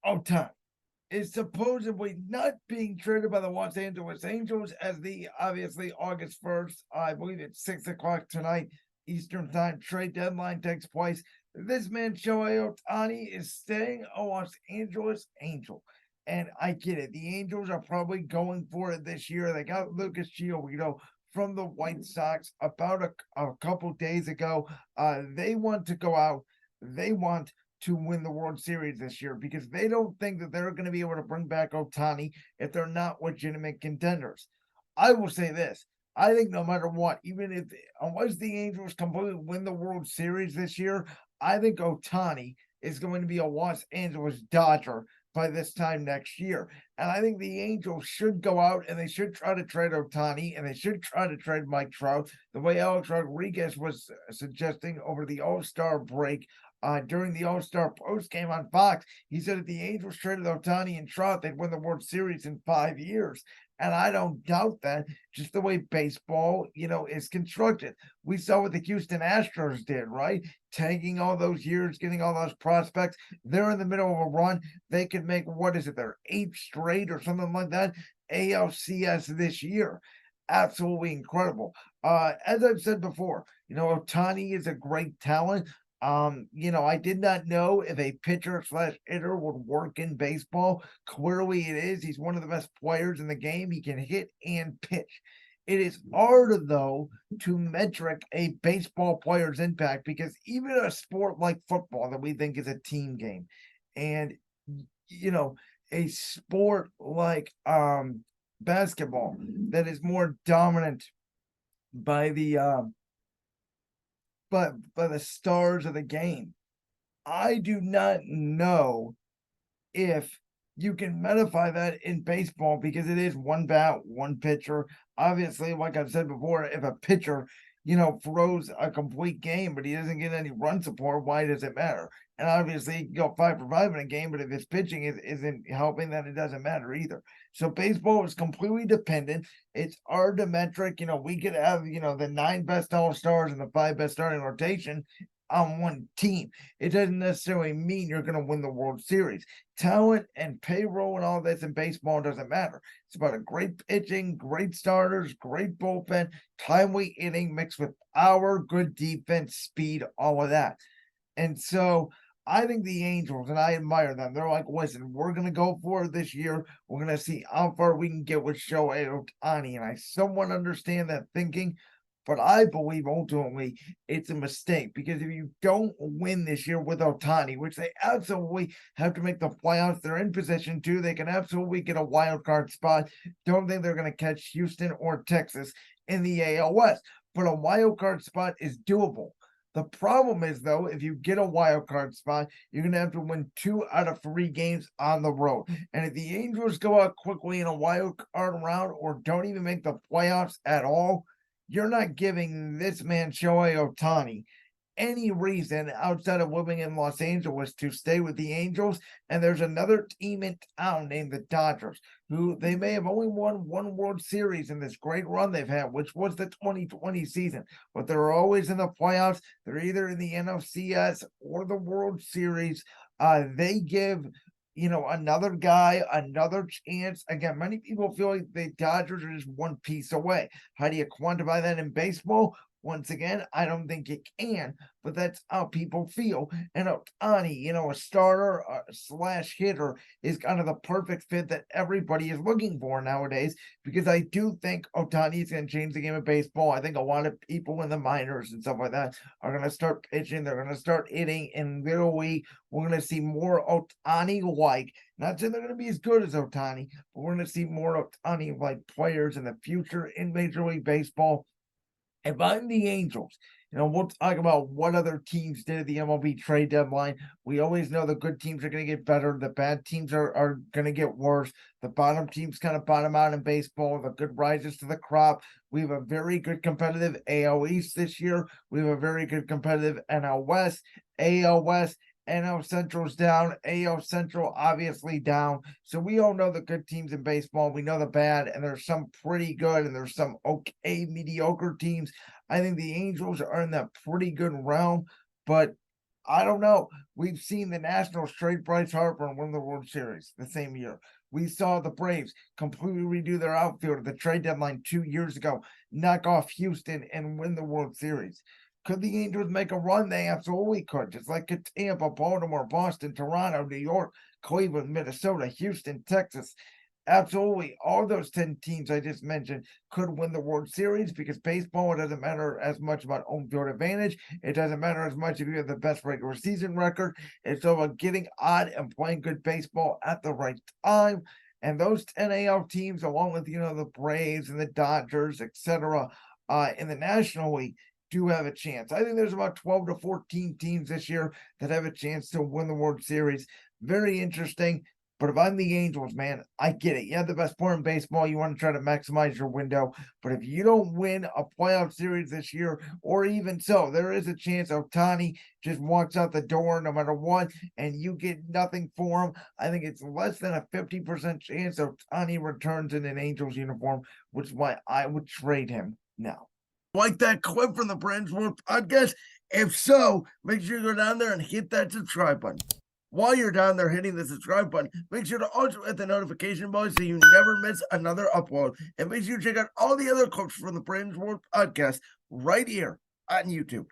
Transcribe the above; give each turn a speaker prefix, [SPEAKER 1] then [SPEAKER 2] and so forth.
[SPEAKER 1] Ohtani is supposedly not being traded by the Los Angeles Angels as the obviously August 1st, I believe it's 6 o'clock tonight, Eastern Time trade deadline takes place. This man, Shohei Ohtani, is staying a Los Angeles Angel. And I get it. The Angels are probably going for it this year. They got Lucas Giolito from the White Sox about a couple days ago. They want to go out. They want to win the World Series this year because they don't think that they're going to be able to bring back Ohtani if they're not legitimate contenders. I will say this. I think no matter what, even if unless the Angels completely win the World Series this year, I think Ohtani is going to be a Los Angeles Dodger by this time next year. And I think the Angels should go out and they should try to trade Ohtani and they should try to trade Mike Trout the way Alex Rodriguez was suggesting over the All-Star break. During the All-Star post game on Fox, he said if the Angels traded Ohtani and Trout, they'd win the World Series in 5 years. And I don't doubt that, just the way baseball, is constructed. We saw what the Houston Astros did, right? Taking all those years, getting all those prospects. They're in the middle of a run. They could make, what is it, their 8th straight or something like that, ALCS this year. Absolutely incredible. As I've said before, Ohtani is a great talent. I did not know if a pitcher slash hitter would work in baseball. Clearly it is. He's one of the best players in the game. He can hit and pitch. It is hard, though, to metric a baseball player's impact because even a sport like football that we think is a team game and, a sport like basketball that is more dominant by the by the stars of the game. I do not know if you can modify that in baseball because it is one bat, one pitcher. Obviously, like I've said before, if a pitcher, throws a complete game, but he doesn't get any run support, why does it matter? And obviously, he can go 5 for 5 in a game, but if his pitching isn't helping, then it doesn't matter either. So baseball is completely dependent. It's hard to metric. We could have, the 9 best all stars and the 5 best starting rotation on one team. It doesn't necessarily mean you're going to win the World Series. Talent and payroll and all this in baseball doesn't matter. It's about a great pitching, great starters, great bullpen, timely hitting mixed with power, good defense, speed, all of that. And so I think the Angels, and I admire them, they're like, listen, we're going to go for it this year. We're going to see how far we can get with Shohei Ohtani. And I somewhat understand that thinking. But I believe ultimately it's a mistake because if you don't win this year with Ohtani, which they absolutely have to make the playoffs, they're in position to. They can absolutely get a wild card spot. Don't think they're going to catch Houston or Texas in the AL West, but a wild card spot is doable. The problem is, though, if you get a wild card spot, you're going to have to win 2 out of 3 games on the road. And if the Angels go out quickly in a wild card round or don't even make the playoffs at all, you're not giving this man, Shohei Ohtani, any reason outside of living in Los Angeles to stay with the Angels. And there's another team in town named the Dodgers, who they may have only won 1 World Series in this great run they've had, which was the 2020 season. But they're always in the playoffs. They're either in the NLCS or the World Series. They give another guy, another chance. Again, many people feel like the Dodgers are just one piece away. How do you quantify that in baseball? Once again, I don't think it can, but that's how people feel. And Ohtani, a starter slash hitter is kind of the perfect fit that everybody is looking for nowadays because I do think Ohtani is going to change the game of baseball. I think a lot of people in the minors and stuff like that are going to start pitching. They're going to start hitting, and literally we're going to see more Ohtani-like. Not saying they're going to be as good as Ohtani, but we're going to see more Ohtani-like players in the future in Major League Baseball. If I'm the Angels, we'll talk about what other teams did at the MLB trade deadline. We always know the good teams are going to get better. The bad teams are going to get worse. The bottom teams kind of bottom out in baseball. The good rises to the crop. We have a very good competitive AL East this year. We have a very good competitive NL West, AL West. NL Central's down, AL Central obviously down. So we all know the good teams in baseball. We know the bad, and there's some pretty good, and there's some okay, mediocre teams. I think the Angels are in that pretty good realm, but I don't know. We've seen the Nationals trade Bryce Harper and win the World Series the same year. We saw the Braves completely redo their outfield at the trade deadline 2 years ago, knock off Houston and win the World Series. Could the Angels make a run? They absolutely could. Just like Tampa, Baltimore, Boston, Toronto, New York, Cleveland, Minnesota, Houston, Texas. Absolutely. All those 10 teams I just mentioned could win the World Series because baseball, it doesn't matter as much about home field advantage. It doesn't matter as much if you have the best regular season record. It's all about getting on and playing good baseball at the right time. And those 10 AL teams, along with, the Braves and the Dodgers, etc., in the National League, do have a chance. I think there's about 12 to 14 teams this year that have a chance to win the World Series. Very interesting. But if I'm the Angels, man, I get it. You have the best player in baseball. You want to try to maximize your window. But if you don't win a playoff series this year, or even so, there is a chance Ohtani just walks out the door no matter what, and you get nothing for him. I think it's less than a 50% chance Ohtani returns in an Angels uniform, which is why I would trade him now. Like that clip from the Brands World podcast? If so, make sure you go down there and hit that subscribe button. While you're down there hitting the subscribe button, make sure to also hit the notification bell so you never miss another upload. And make sure you check out all the other clips from the Brands World podcast right here on YouTube.